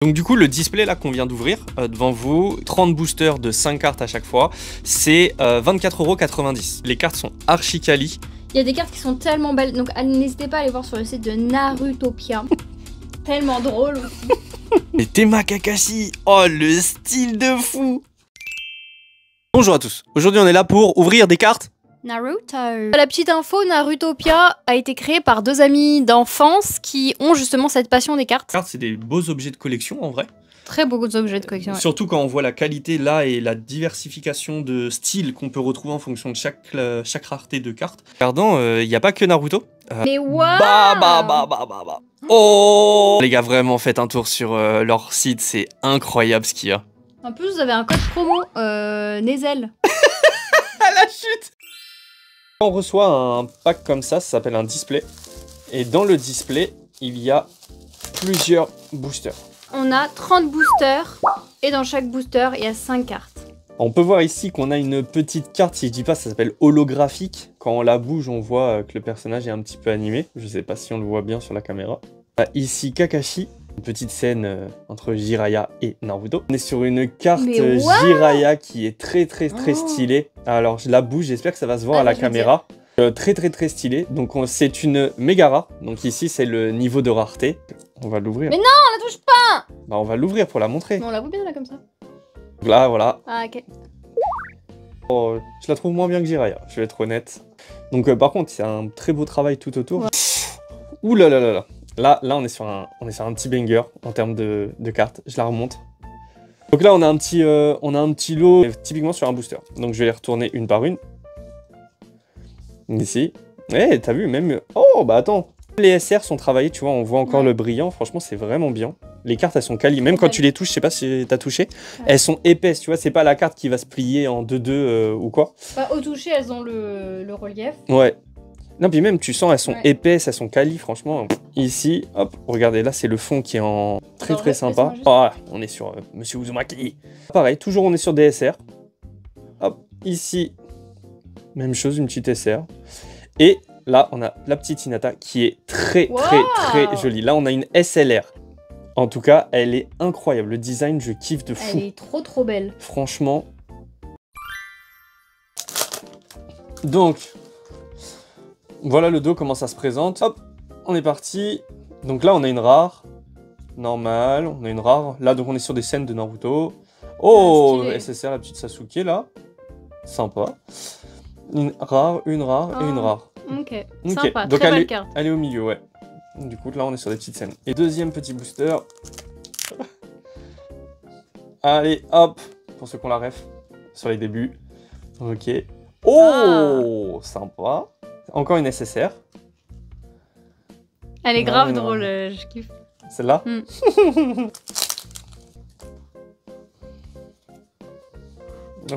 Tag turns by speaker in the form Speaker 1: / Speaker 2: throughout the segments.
Speaker 1: Donc du coup, le display là qu'on vient d'ouvrir devant vous, 30 boosters de 5 cartes à chaque fois, c'est 24,90 €. Les cartes sont archi quali.
Speaker 2: Il y a des cartes qui sont tellement belles, donc n'hésitez pas à aller voir sur le site de Narutopia. Tellement drôle aussi.
Speaker 1: Et Tema Kakashi, oh le style de fou. Bonjour à tous, aujourd'hui on est là pour ouvrir des cartes
Speaker 2: Naruto. La petite info, Narutopia a été créée par deux amis d'enfance qui ont justement cette passion des cartes.
Speaker 1: Les cartes, c'est des beaux objets de collection en vrai.
Speaker 2: Très beaux objets de collection. Ouais.
Speaker 1: Surtout quand on voit la qualité là et la diversification de styles qu'on peut retrouver en fonction de chaque rareté de cartes. Regardons, il n'y a pas que Naruto.
Speaker 2: Mais waouh!
Speaker 1: Bah. Oh les gars, vraiment faites un tour sur leur site, c'est incroyable ce qu'il y a.
Speaker 2: En plus, vous avez un code promo, Nezel.
Speaker 1: À la chute! On reçoit un pack comme ça s'appelle un display. Et dans le display, il y a plusieurs boosters.
Speaker 2: On a 30 boosters et dans chaque booster, il y a 5 cartes.
Speaker 1: On peut voir ici qu'on a une petite carte, si je dis pas, ça s'appelle holographique. Quand on la bouge, on voit que le personnage est un petit peu animé. Je sais pas si on le voit bien sur la caméra. Ici, Kakashi. Une petite scène entre Jiraiya et Naruto. On est sur une carte Jiraiya qui est très stylée. Alors je la bouge, j'espère que ça va se voir à la caméra. Très stylée. Donc c'est une méga rare. Donc ici c'est le niveau de rareté. On va l'ouvrir.
Speaker 2: Mais non, on la touche pas!
Speaker 1: Bah on va l'ouvrir pour la montrer.
Speaker 2: Bon, on la voit bien là comme ça.
Speaker 1: Là voilà.
Speaker 2: Ah ok.
Speaker 1: Oh, je la trouve moins bien que Jiraiya, je vais être honnête. Donc par contre c'est un très beau travail tout autour. Ouais. Ouh là là là là. Là, on est sur un petit banger en termes de cartes. Je la remonte. Donc là, on a un petit lot typiquement sur un booster. Donc je vais les retourner une par une. Ici. Eh, t'as vu, même... Oh, bah attends. Les SR sont travaillés, tu vois, on voit encore le brillant. Franchement, c'est vraiment bien. Les cartes, elles sont quali. Même quand tu les touches, je sais pas si t'as touché, elles sont épaisses, tu vois. C'est pas la carte qui va se plier en 2-2 ou quoi.
Speaker 2: Bah, au toucher, elles ont le relief.
Speaker 1: Ouais. Non, puis même, tu sens, elles sont épaisses, elles sont quali, franchement. Ici, hop, regardez, là, c'est le fond qui est en très sympa. Ah, on est sur Monsieur Uzumaki. Pareil, toujours, on est sur des SR. Hop, ici, même chose, une petite SR. Et là, on a la petite Hinata qui est très jolie. Là, on a une SLR. En tout cas, elle est incroyable. Le design, je kiffe de fou.
Speaker 2: Elle est trop belle.
Speaker 1: Franchement. Donc... Voilà le dos, comment ça se présente. Hop, on est parti. Donc là, on a une rare. Normale, on a une rare. Là, donc on est sur des scènes de Naruto. Oh, SSR, la petite Sasuke, là. Sympa. Une rare et une rare.
Speaker 2: Ok, sympa,
Speaker 1: donc
Speaker 2: très belle carte.
Speaker 1: Elle est au milieu, ouais. Du coup, là, on est sur des petites scènes. Et deuxième petit booster. Allez, hop. Pour ceux qui ont la ref. Sur les débuts. Ok. Oh, sympa. Encore une SSR.
Speaker 2: Elle est grave drôle, je kiffe.
Speaker 1: Celle-là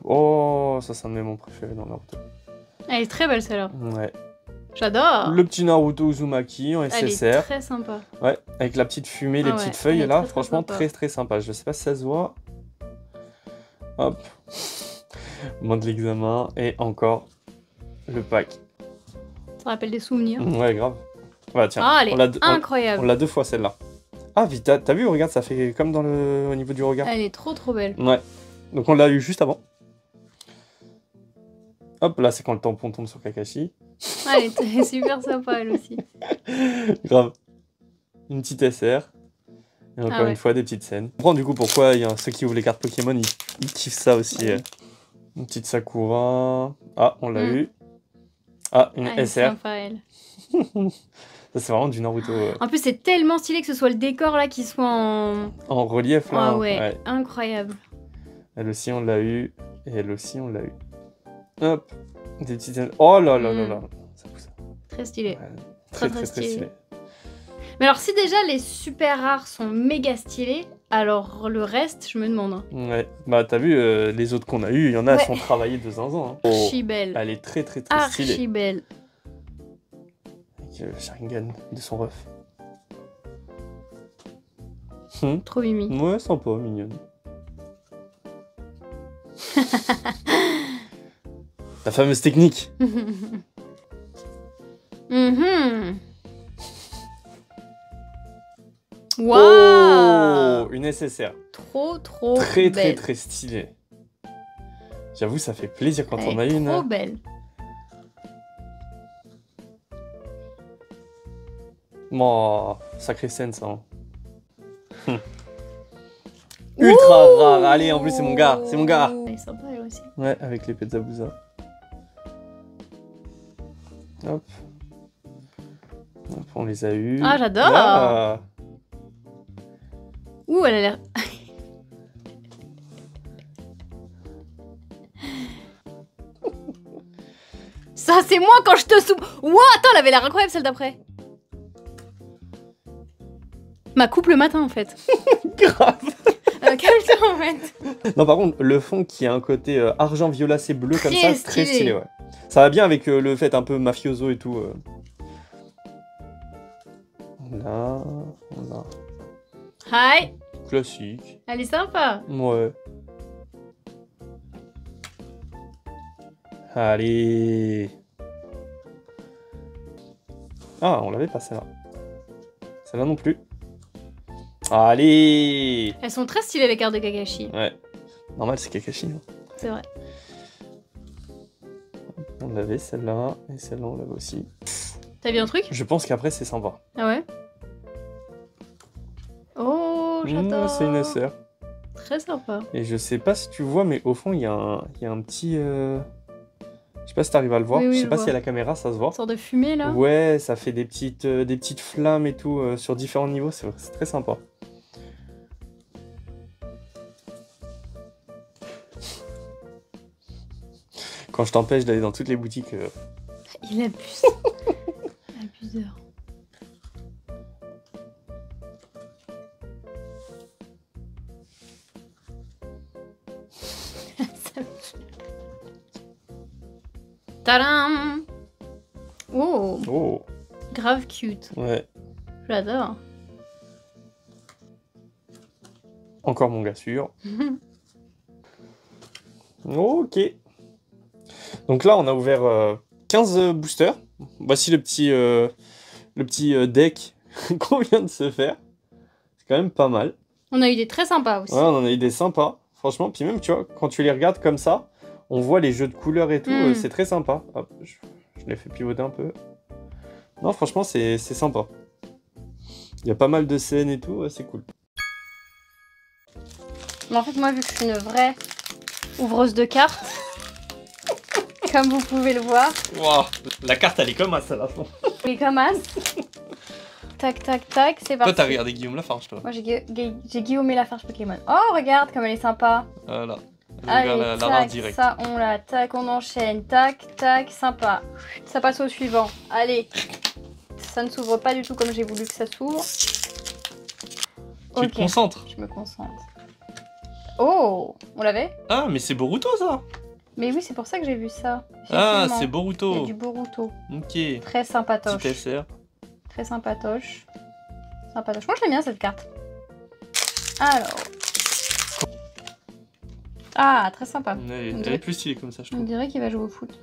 Speaker 1: Oh, ça c'est un de mes moments préférés dans Naruto.
Speaker 2: Elle est très belle celle-là.
Speaker 1: Ouais.
Speaker 2: J'adore.
Speaker 1: Le petit Naruto Uzumaki en SSR.
Speaker 2: Elle est très sympa.
Speaker 1: Ouais, avec la petite fumée, les petites feuilles là. Franchement, très sympa. Je sais pas si ça se voit. Hop. Moment de l'examen. Et encore le pack.
Speaker 2: Ça rappelle des souvenirs.
Speaker 1: Ouais, grave. Voilà, tiens.
Speaker 2: Ah, elle est incroyable.
Speaker 1: On l'a 2 fois celle-là. Ah, vite, t'as vu, regarde, ça fait comme au niveau du regard.
Speaker 2: Elle est trop belle.
Speaker 1: Ouais. Donc on l'a eu juste avant. Hop, là c'est quand le tampon tombe sur Kakashi.
Speaker 2: Ah, elle est super sympa elle aussi.
Speaker 1: Grave. Une petite SR. Et encore une fois des petites scènes. On comprend du coup pourquoi il y a ceux qui ouvrent les cartes Pokémon, ils kiffent ça aussi. Une petite Sakura. Ah, on l'a eu. Ah, une SR.
Speaker 2: Sympa, elle.
Speaker 1: Ça c'est vraiment du Naruto.
Speaker 2: En plus c'est tellement stylé que ce soit le décor là qui soit
Speaker 1: en relief là.
Speaker 2: Ah ouais, incroyable.
Speaker 1: Elle aussi on l'a eu. Et elle aussi on l'a eu. Hop. Des petites... Oh là là là là.
Speaker 2: Très stylé.
Speaker 1: Ouais, très
Speaker 2: stylé. Mais alors si déjà les super rares sont méga stylés, alors le reste je me demande.
Speaker 1: Ouais. Bah t'as vu les autres qu'on a eu, il y en a elles sont travaillées de zinzin. Hein.
Speaker 2: Archi belle.
Speaker 1: Elle est très stylée.
Speaker 2: Archi belle.
Speaker 1: Avec le Sharingan de son ref.
Speaker 2: Trop mimi.
Speaker 1: Ouais, sympa, mignonne. La fameuse technique.
Speaker 2: Waouh!
Speaker 1: Oh, une SSR.
Speaker 2: Trop
Speaker 1: Très
Speaker 2: belle.
Speaker 1: très stylée. J'avoue, ça fait plaisir quand
Speaker 2: Elle
Speaker 1: on a
Speaker 2: est
Speaker 1: une.
Speaker 2: trop belle.
Speaker 1: Oh, sacrée scène ça. Hein. Ultra rare. Allez, en plus c'est mon gars. C'est mon gars.
Speaker 2: Elle est sympa elle aussi.
Speaker 1: Ouais, avec les Pezzabuza. Hop. Hop, on les a eu.
Speaker 2: Ah, j'adore.
Speaker 1: Ah.
Speaker 2: Ouh, elle a l'air... Ça, c'est moi quand je te soupe. Ouah, attends, elle avait l'air incroyable celle d'après. Ma coupe le matin en fait.
Speaker 1: Grave.
Speaker 2: Calme-toi en fait.
Speaker 1: Non, par contre, le fond qui a un côté argent, violacé, bleu comme
Speaker 2: Très
Speaker 1: ça, très
Speaker 2: stylé.
Speaker 1: stylé, ouais. Ça va bien avec le fait un peu mafioso et tout. Là, là.
Speaker 2: Hi.
Speaker 1: Classique.
Speaker 2: Elle est sympa.
Speaker 1: Ouais. Allez. Ah, on l'avait pas celle-là. Celle-là non plus. Allez.
Speaker 2: Elles sont très stylées les cartes de Kakashi.
Speaker 1: Ouais. Normal, c'est Kakashi. Hein.
Speaker 2: C'est vrai.
Speaker 1: On l'avait celle-là, et celle-là on l'avait aussi.
Speaker 2: T'as vu un truc?
Speaker 1: Je pense qu'après c'est sympa.
Speaker 2: Ah ouais? Oh, j'adore.
Speaker 1: C'est une SR.
Speaker 2: Très sympa.
Speaker 1: Et je sais pas si tu vois, mais au fond il y a un petit... Je sais pas si t'arrives à le voir.
Speaker 2: Oui, oui,
Speaker 1: je sais
Speaker 2: je
Speaker 1: pas
Speaker 2: vois.
Speaker 1: si à la caméra ça se voit.
Speaker 2: Une sorte de fumée là.
Speaker 1: Ouais, ça fait des petites flammes et tout sur différents niveaux. C'est très sympa. Quand je t'empêche d'aller dans toutes les boutiques...
Speaker 2: Il abuse. Abuseur. Tadam! Oh,
Speaker 1: Oh,
Speaker 2: grave cute.
Speaker 1: ouais.
Speaker 2: J'adore.
Speaker 1: Encore mon gars sûr. Ok. Donc là, on a ouvert 15 boosters. Voici le petit deck qu'on vient de se faire. C'est quand même pas mal.
Speaker 2: On a eu des très sympas aussi.
Speaker 1: Ouais, on en a eu des sympas, franchement. Puis même, tu vois, quand tu les regardes comme ça, on voit les jeux de couleurs et tout. C'est très sympa. Hop, je l'ai fait pivoter un peu. Non, franchement, c'est sympa. Il y a pas mal de scènes et tout, c'est cool.
Speaker 2: Mais en fait, moi, vu que je suis une vraie ouvreuse de cartes, comme vous pouvez le voir,
Speaker 1: Wow. La carte, elle est comme ça, la fond.
Speaker 2: et comme as. Tac, tac, tac, c'est parti.
Speaker 1: Toi, t'as regardé Guillaume Lafarge, toi.
Speaker 2: Moi, j'ai Guillaume et Lafarge Pokémon. Oh, regarde comme elle est sympa.
Speaker 1: Voilà.
Speaker 2: Allez,
Speaker 1: la
Speaker 2: tac,
Speaker 1: rare direct.
Speaker 2: ça, on la tac, on enchaîne. Tac, tac, sympa. Ça passe au suivant. Allez. Ça ne s'ouvre pas du tout comme j'ai voulu que ça s'ouvre.
Speaker 1: Tu te concentres.
Speaker 2: Je me concentre. Oh, on l'avait?
Speaker 1: Ah, mais c'est Boruto, ça.
Speaker 2: Mais oui, c'est pour ça que j'ai vu ça.
Speaker 1: Ah,
Speaker 2: Effectivement.
Speaker 1: c'est
Speaker 2: Il y a
Speaker 1: Boruto.
Speaker 2: du Boruto.
Speaker 1: Ok.
Speaker 2: Très sympatoche.
Speaker 1: Petite SR.
Speaker 2: Très sympatoche. Sympatoche. Moi, je l'aime bien cette carte. Alors. Ah, très sympa.
Speaker 1: Elle est plus stylée comme ça, je
Speaker 2: On
Speaker 1: trouve.
Speaker 2: dirait qu'il va jouer au foot.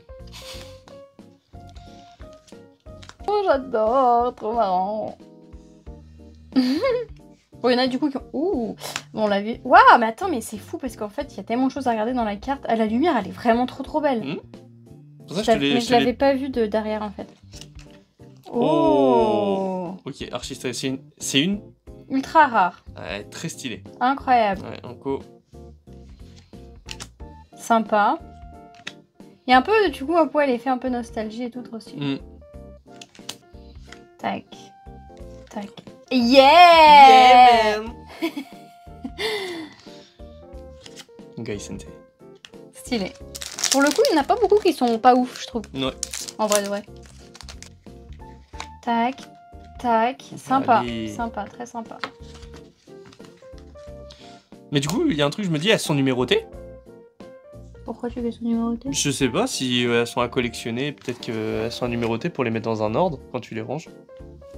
Speaker 2: Oh, j'adore, trop marrant. Bon, il y en a du coup qui ont... Ouh, bon, on l'a vu. Waouh, mais attends, mais c'est fou parce qu'en fait, il y a tellement de choses à regarder dans la carte. Ah, la lumière, elle est vraiment trop belle.
Speaker 1: Pour ça, je te l'ai...
Speaker 2: Mais je l'avais pas vu de derrière en fait.
Speaker 1: Oh. Ok, archi stylé. C'est une...
Speaker 2: Ultra rare.
Speaker 1: Ouais, très stylée.
Speaker 2: Incroyable.
Speaker 1: Ouais, Anko.
Speaker 2: Sympa. Il y a un peu, du coup, un peu l'effet un peu nostalgie et tout, trop stylé. Tac. Tac. Yeah,
Speaker 1: man. Gai Sensei.
Speaker 2: Stylé. Pour le coup, il n'y en a pas beaucoup qui sont pas ouf, je trouve.
Speaker 1: Ouais.
Speaker 2: En vrai de vrai. Tac. Tac. Sympa.
Speaker 1: Allez.
Speaker 2: Sympa, très sympa.
Speaker 1: Mais du coup, il y a un truc, je me dis, elles sont numérotées.
Speaker 2: Pourquoi tu veux son numéroté?
Speaker 1: Je sais pas si elles sont à collectionner, peut-être qu'elles sont à numérotées pour les mettre dans un ordre quand tu les ranges.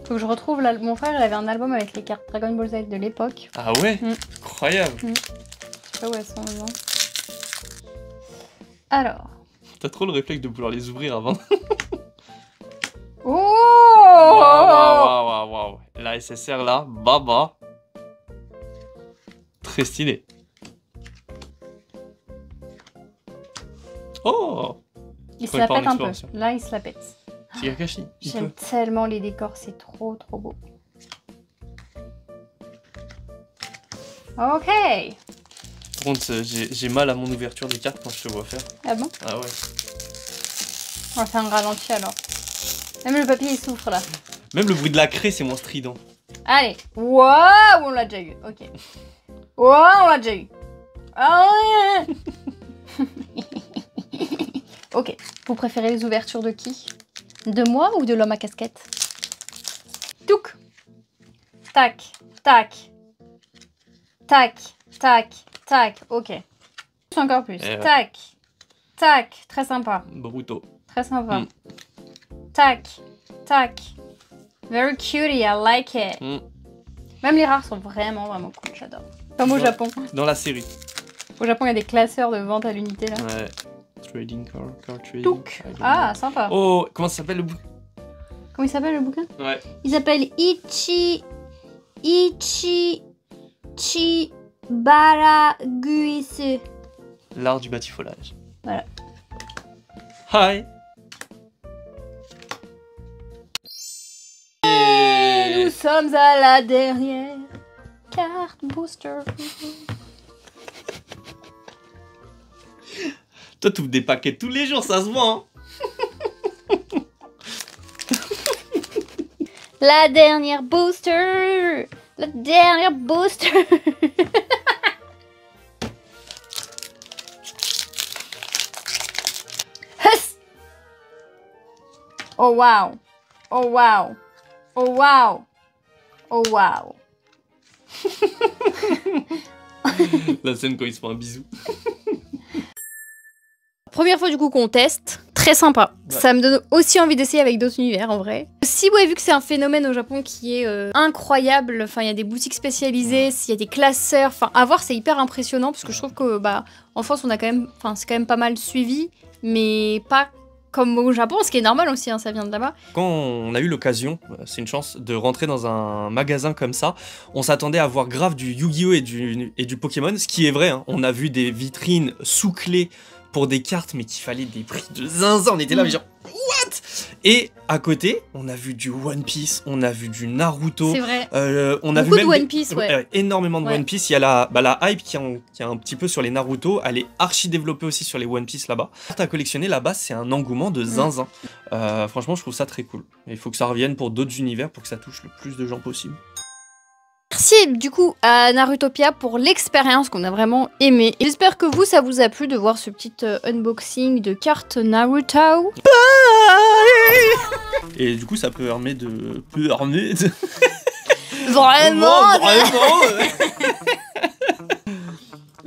Speaker 2: Faut que je retrouve là. Mon frère, il avait un album avec les cartes Dragon Ball Z de l'époque.
Speaker 1: Ah ouais. Incroyable.
Speaker 2: Je sais pas où elles sont maintenant. Alors.
Speaker 1: T'as trop le réflexe de vouloir les ouvrir avant.
Speaker 2: Oh,
Speaker 1: Waouh. La SSR là, baba. Très stylé. Oh!
Speaker 2: Il se
Speaker 1: Ouais,
Speaker 2: la
Speaker 1: part en
Speaker 2: pète un peu.
Speaker 1: exploration.
Speaker 2: Là, il se la pète.
Speaker 1: C'est Kakashi. Il
Speaker 2: J'aime
Speaker 1: peut.
Speaker 2: tellement les décors, c'est trop trop beau. Ok.
Speaker 1: Par contre, j'ai mal à mon ouverture des cartes quand je te vois faire.
Speaker 2: Ah bon?
Speaker 1: Ah ouais.
Speaker 2: On va faire un ralenti alors. Même le papier il souffre là.
Speaker 1: Même le bruit de la craie, c'est moins strident.
Speaker 2: Allez. Waouh, on l'a déjà eu. Ok. Waouh, on l'a déjà eu. Ah ouais. Ok. Vous préférez les ouvertures de qui? De moi ou de l'homme à casquette? Touk. Tac. Tac. Tac. Tac. Tac. Ok. Encore plus.
Speaker 1: Ouais.
Speaker 2: Tac. Tac. Très sympa.
Speaker 1: Bruto.
Speaker 2: Très sympa.
Speaker 1: Mm.
Speaker 2: Tac. Tac. Very cutie, I like it.
Speaker 1: Mm.
Speaker 2: Même les rares sont vraiment vraiment cool, j'adore. Comme au
Speaker 1: Ouais.
Speaker 2: Japon.
Speaker 1: Dans la série.
Speaker 2: Au Japon, il y a des classeurs de vente à l'unité là.
Speaker 1: Ouais. Trading car trading.
Speaker 2: Touk.
Speaker 1: I don't
Speaker 2: Ah,
Speaker 1: know.
Speaker 2: sympa.
Speaker 1: Oh, comment ça s'appelle le bouquin?
Speaker 2: Comment il s'appelle le bouquin?
Speaker 1: Ouais.
Speaker 2: Il s'appelle Baraguisu.
Speaker 1: L'art du batifolage.
Speaker 2: Voilà.
Speaker 1: Hi.
Speaker 2: Et nous sommes à la dernière carte booster.
Speaker 1: Toi, tu ouvres des paquets tous les jours, ça se voit, hein?
Speaker 2: La dernière booster. La dernière booster. Huss. Oh wow. Oh wow. Oh wow. Oh wow.
Speaker 1: La scène quand ils se font un bisou.
Speaker 2: Première fois du coup qu'on teste, très sympa.
Speaker 1: Ouais.
Speaker 2: Ça me donne aussi envie d'essayer avec d'autres univers en vrai. Si vous avez vu que c'est un phénomène au Japon qui est incroyable, enfin il y a des boutiques spécialisées, il y a des classeurs, enfin à voir c'est hyper impressionnant parce que je trouve que bah en France on a quand même, enfin c'est quand même pas mal suivi, mais pas comme au Japon, ce qui est normal aussi, hein, ça vient de là-bas.
Speaker 1: Quand on a eu l'occasion, c'est une chance, de rentrer dans un magasin comme ça, on s'attendait à voir grave du Yu-Gi-Oh! Et du Pokémon, ce qui est vrai, hein. On a vu des vitrines sous clé pour des cartes, mais qu'il fallait des prix de zinzin, on était là, mais genre, what? Et à côté, on a vu du One Piece, on a vu du Naruto,
Speaker 2: C'est vrai.
Speaker 1: on a
Speaker 2: Beaucoup
Speaker 1: vu
Speaker 2: de
Speaker 1: même
Speaker 2: One Piece, ouais.
Speaker 1: énormément de
Speaker 2: Ouais.
Speaker 1: One Piece. Il y a la hype qui est un petit peu sur les Naruto. Elle est archi développée aussi sur les One Piece là-bas. À collectionner là-bas, c'est un engouement de zinzin. Franchement, je trouve ça très cool. Et il faut que ça revienne pour d'autres univers pour que ça touche le plus de gens possible.
Speaker 2: Merci du coup à Narutopia pour l'expérience qu'on a vraiment aimé. J'espère que vous, ça vous a plu de voir ce petit unboxing de cartes Naruto.
Speaker 1: Et du coup, ça permet de...
Speaker 2: Vraiment.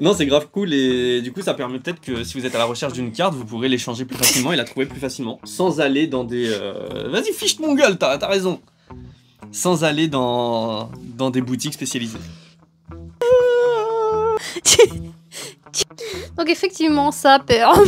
Speaker 1: Non, c'est grave cool et du coup ça permet peut-être que si vous êtes à la recherche d'une carte, vous pourrez l'échanger plus facilement et la trouver plus facilement. Sans aller dans des... Vas-y, fiche mon gueule, t'as raison. Sans aller dans des boutiques spécialisées.
Speaker 2: Donc effectivement, ça permet